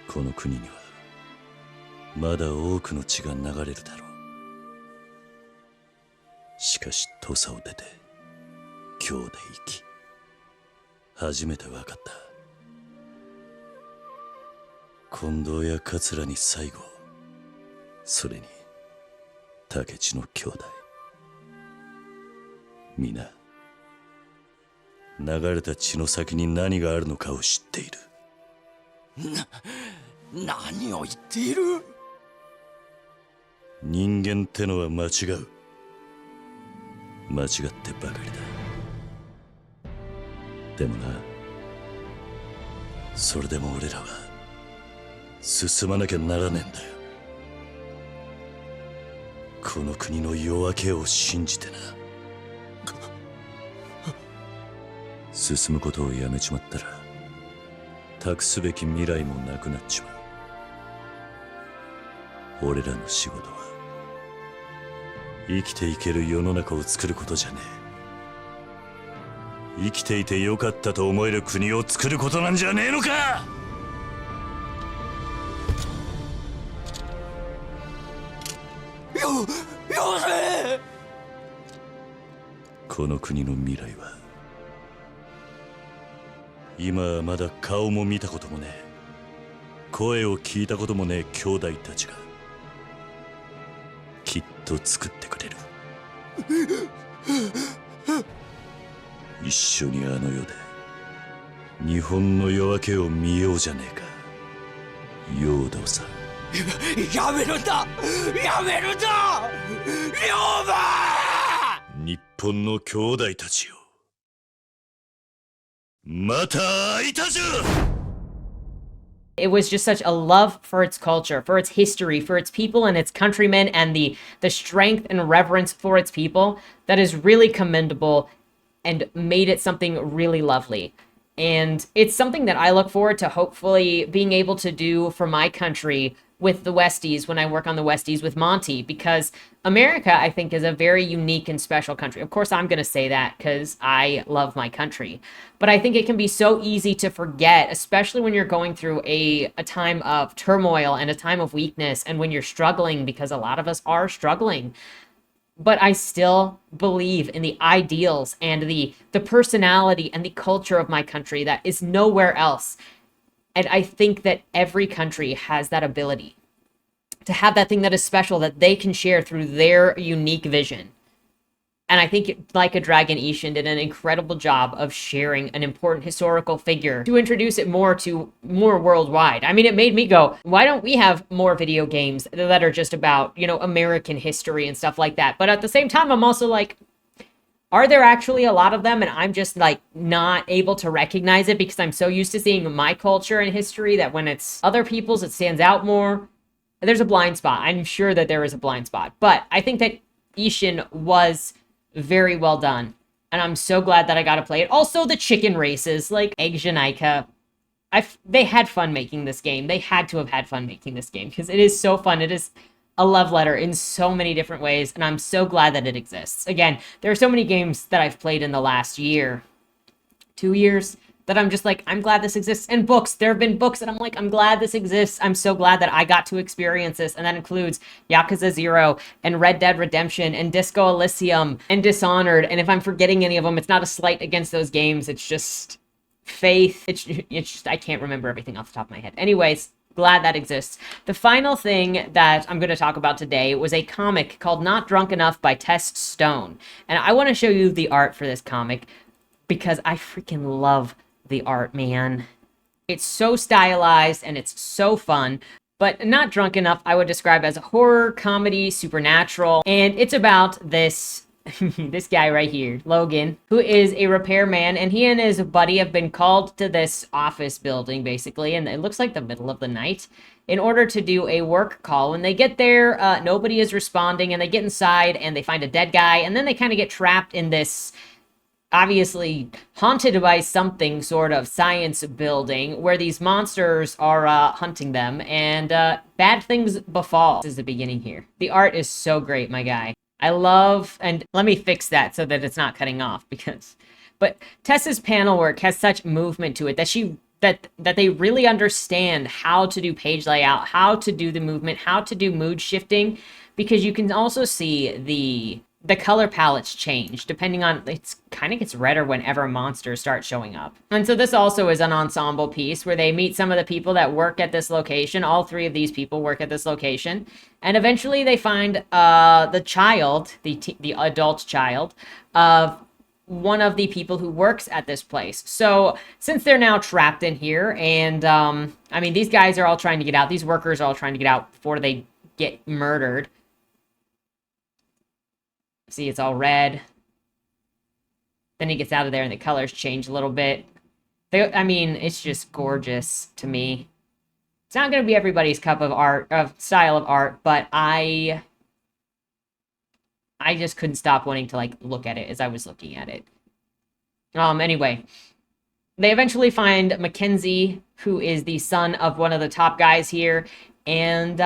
この国にはまだ多くの血が流れるだろう。しかし土佐を出て今日で生き初めて分かった。近藤や桂に最後、それに竹地の兄弟、皆流れた血の先に何があるのかを知っている。何を言っている。人間ってのは間違う。間違ってばかりだ。でもな、それでも俺らは進まなきゃならねえんだよ。この国の夜明けを信じてな。進むことをやめちまったら託すべき未来もなくなっちまう。俺らの仕事は生きていける世の中を作ることじゃねえ。生きていてよかったと思える国を作ることなんじゃねえのか。よせ。この国の未来は今はまだ顔も見たこともねえ、声を聞いたこともねえ兄弟たちがきっと作ってくれる。一緒にあの世で日本の夜明けを見ようじゃねえか。陽動さん、やめるんだ。やめるんだ。龍馬。日本の兄弟たちよ、また会いたじゃ。It was just such a love for its culture, for its history, for its people and its countrymen, and the strength and reverence for its people that is really commendable and made it something really lovely. And it's something that I look forward to hopefully being able to do for my country with the Westies when I work on the Westies with Monty, because America, I think, is a very unique and special country. Of course, I'm going to say that because I love my country. But I think it can be so easy to forget, especially when you're going through a time of turmoil and a time of weakness, and when you're struggling, because a lot of us are struggling. But I still believe in the ideals and the personality and the culture of my country that is nowhere else. And I think that every country has that ability to have that thing that is special that they can share through their unique vision. And I think Like a Dragon Ishin did an incredible job of sharing an important historical figure to introduce it more worldwide. I mean, it made me go, why don't we have more video games that are just about, American history and stuff like that? But at the same time, I'm also like, are there actually a lot of them and I'm just like not able to recognize it because I'm so used to seeing my culture and history that when it's other people's, it stands out more? There's a blind spot. I'm sure that there is a blind spot. But I think that Ishin was very well done. And I'm so glad that I got to play it. Also, the chicken races, like Egg Janaika. They had fun making this game. They had to have had fun making this game because it is so fun. It is a love letter in so many different ways, and I'm so glad that it exists. Again, there are so many games that I've played in the last year, 2 years, that I'm just like, I'm glad this exists. And books, there have been books that I'm like, I'm glad this exists. I'm so glad that I got to experience this, and that includes Yakuza 0 and Red Dead Redemption and Disco Elysium and Dishonored. And if I'm forgetting any of them, it's not a slight against those games. It's just faith. It's just, I can't remember everything off the top of my head. Anyways, glad that exists. The final thing that I'm going to talk about today was a comic called Not Drunk Enough by Tess Stone. And I want to show you the art for this comic because I freaking love the art, man. It's so stylized and it's so fun. But Not Drunk Enough I would describe as a horror, comedy, supernatural. And it's about this this guy right here, Logan, who is a repairman, and he and his buddy have been called to this office building, basically, and it looks like the middle of the night, in order to do a work call. When they get there, nobody is responding, and they get inside, and they find a dead guy, and then they kind of get trapped in this obviously haunted by something sort of science building where these monsters are hunting them, and bad things befall. This is the beginning here. The art is so great, my guy. I love, and let me fix that so that it's not cutting off, but Tessa's panel work has such movement to it that they really understand how to do page layout, how to do the movement, how to do mood shifting, because you can also see the color palettes change depending on, it's kind of gets redder whenever monsters start showing up. And so this also is an ensemble piece where they meet some of the people that work at this location. All three of these people work at this location, and eventually they find the child, the adult child of one of the people who works at this place. So since they're now trapped in here, and I mean, these guys are all trying to get out, these workers are all trying to get out before they get murdered. See, it's all red. Then he gets out of there and the colors change a little bit. I mean, it's just gorgeous to me. It's not going to be everybody's cup of style of art, but I just couldn't stop wanting to, like, look at it as I was looking at it. Anyway, they eventually find Mackenzie, who is the son of one of the top guys here, and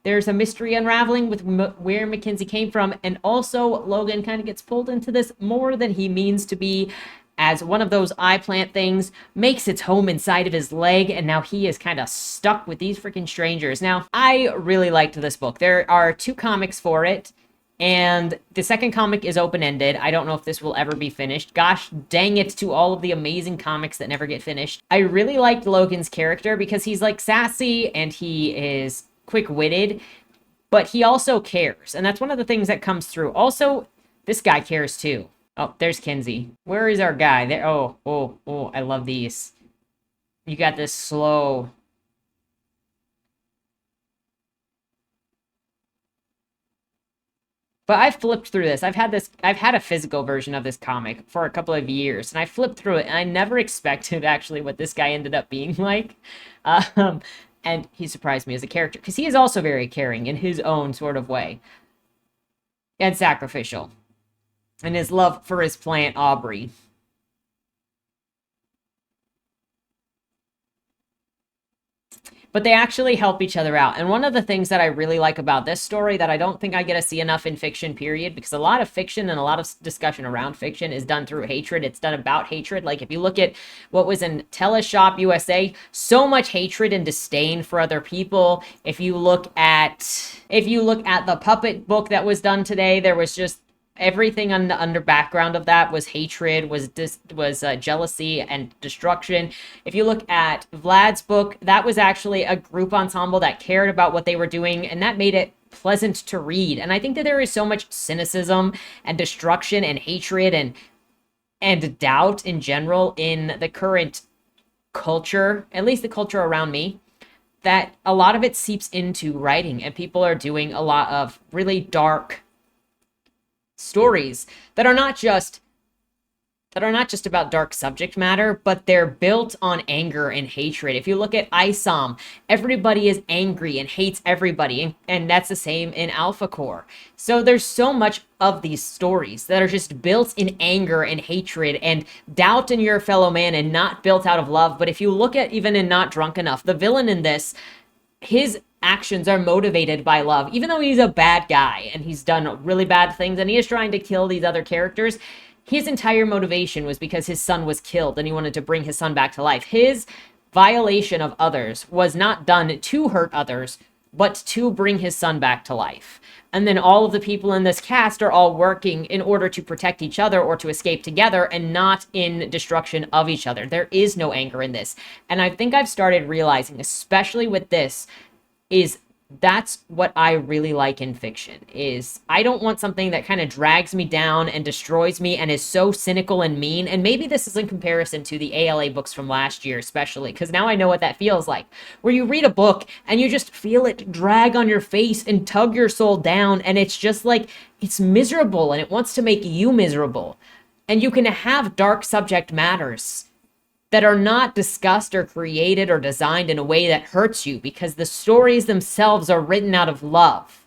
there's a mystery unraveling with where Mackenzie came from, and also Logan kind of gets pulled into this more than he means to be, as one of those eye plant things makes its home inside of his leg, and now he is kind of stuck with these freaking strangers. Now, I really liked this book. There are 2 comics for it, and the second comic is open-ended. I don't know if this will ever be finished. Gosh dang it to all of the amazing comics that never get finished. I really liked Logan's character because he's, like, sassy and he is quick-witted, but he also cares. And that's one of the things that comes through. Also, this guy cares too. Oh, there's Kinsey. Where is our guy? There. Oh, I love these. You got this slow... But I've flipped through this. I've had a physical version of this comic for a couple of years, and I flipped through it, and I never expected, actually, what this guy ended up being like. And he surprised me as a character, because he is also very caring in his own sort of way. And sacrificial. And his love for his plant, Aubrey. But they actually help each other out. And one of the things that I really like about this story that I don't think I get to see enough in fiction, period, because a lot of fiction and a lot of discussion around fiction is done through hatred. It's done about hatred. Like, if you look at what was in TeleShop USA, so much hatred and disdain for other people. If you look at the puppet book that was done today, there was just everything on the under background of that was hatred, was jealousy and destruction. If you look at Vlad's book, that was actually a group ensemble that cared about what they were doing, and that made it pleasant to read. And I think that there is so much cynicism and destruction and hatred and doubt in general in the current culture, at least the culture around me, that a lot of it seeps into writing, and people are doing a lot of really dark stories that are not just about dark subject matter, but they're built on anger and hatred. If you look at Isom, everybody is angry and hates everybody, and that's the same in Alpha Core. So there's so much of these stories that are just built in anger and hatred and doubt in your fellow man, and not built out of love. But if you look at even in Not Drunk Enough, the villain in this, his actions are motivated by love. Even though he's a bad guy and he's done really bad things and he is trying to kill these other characters, his entire motivation was because his son was killed and he wanted to bring his son back to life. His violation of others was not done to hurt others, but to bring his son back to life. And then all of the people in this cast are all working in order to protect each other or to escape together, and not in destruction of each other. There is no anger in this. And I think I've started realizing, especially with this, is that's what I really like in fiction. Is I don't want something that kind of drags me down and destroys me and is so cynical and mean. And maybe this is in comparison to the ALA books from last year, especially because now I know what that feels like, where you read a book and you just feel it drag on your face and tug your soul down, and it's just like it's miserable and it wants to make you miserable. And you can have dark subject matters that are not discussed or created or designed in a way that hurts you, because the stories themselves are written out of love.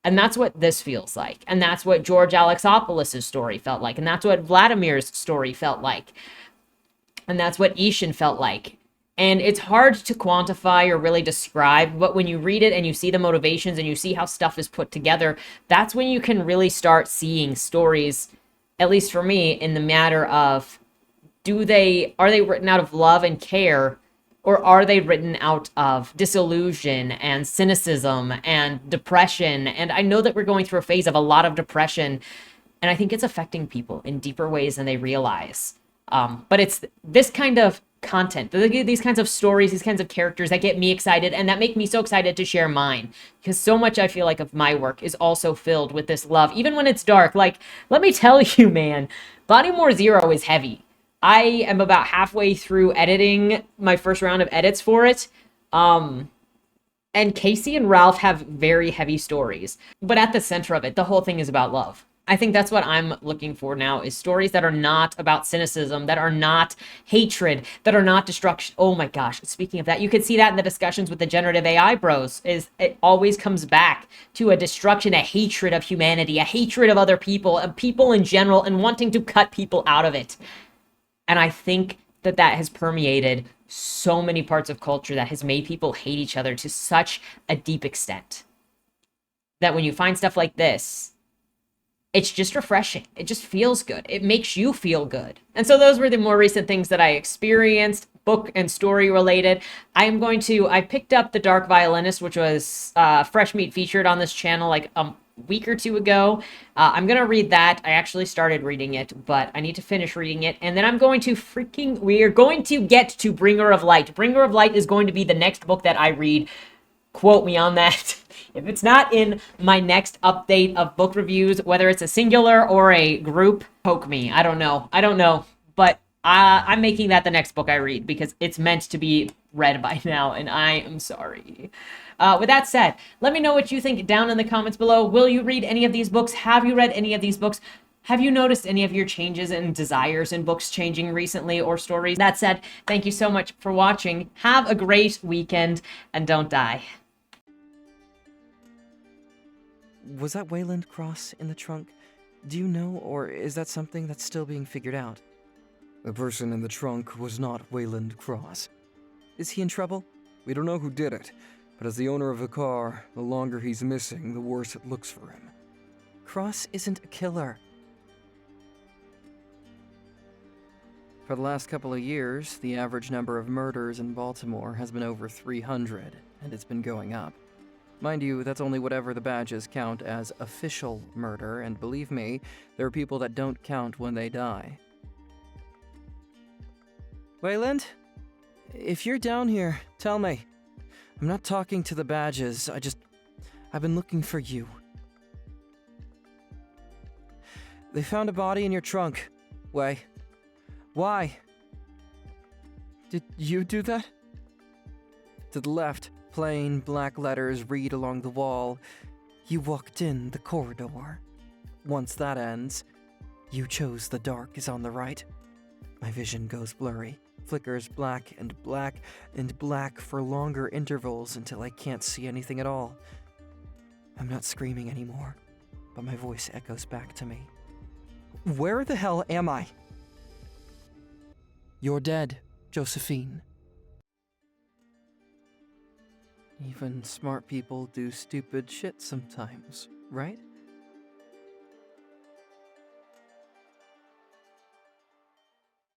And that's what this feels like. And that's what George Alexopoulos' story felt like. And that's what Vladimir's story felt like. And that's what Ishin felt like. And it's hard to quantify or really describe, but when you read it and you see the motivations and you see how stuff is put together, that's when you can really start seeing stories, at least for me, in the matter of, are they written out of love and care, or are they written out of disillusion and cynicism and depression? And I know that we're going through a phase of a lot of depression, and I think it's affecting people in deeper ways than they realize. But it's this kind of content, these kinds of stories, these kinds of characters that get me excited and that make me so excited to share mine, because so much I feel like of my work is also filled with this love, even when it's dark. Like, let me tell you, man, Bodymore Zero is heavy. I am about halfway through editing my first round of edits for it. And Casey and Ralph have very heavy stories. But at the center of it, the whole thing is about love. I think that's what I'm looking for now, is stories that are not about cynicism, that are not hatred, that are not destruction. Oh my gosh, speaking of that, you could see that in the discussions with the generative AI bros, is it always comes back to a destruction, a hatred of humanity, a hatred of other people, of people in general, and wanting to cut people out of it. And I think that has permeated so many parts of culture, that has made people hate each other to such a deep extent, that when you find stuff like this, it's just refreshing. It just feels good. It makes you feel good. And so those were the more recent things that I experienced, book and story related. I picked up The Dark Violinist, which was fresh meat featured on this channel like week or two ago. I'm gonna read that. I actually started reading it, but I need to finish reading it, and then we are going to get to Bringer of Light. Bringer of Light is going to be the next book that I read. Quote me on that. If it's not in my next update of book reviews, whether it's a singular or a group, poke me. I don't know, but I'm making that the next book I read, because it's meant to be read by now, and I am sorry. With that said, let me know what you think down in the comments below. Will you read any of these books? Have you read any of these books? Have you noticed any of your changes and desires in books changing recently, or stories? That said, thank you so much for watching. Have a great weekend, and don't die. Was that Wayland Cross in the trunk? Do you know, or is that something that's still being figured out? The person in the trunk was not Wayland Cross. Is he in trouble? We don't know who did it, but as the owner of the car, the longer he's missing, the worse it looks for him. Cross isn't a killer. For the last couple of years, the average number of murders in Baltimore has been over 300, and it's been going up. Mind you, that's only whatever the badges count as official murder, and believe me, there are people that don't count when they die. Wayland? If you're down here, tell me. I'm not talking to the badges, I've been looking for you. They found a body in your trunk. Why? Did you do that? To the left, plain black letters read along the wall. You walked in the corridor. Once that ends, you chose the dark is on the right. My vision goes blurry, flickers black and black and black for longer intervals until I can't see anything at all. I'm not screaming anymore, but my voice echoes back to me. Where the hell am I? You're dead, Josephine. Even smart people do stupid shit sometimes, right?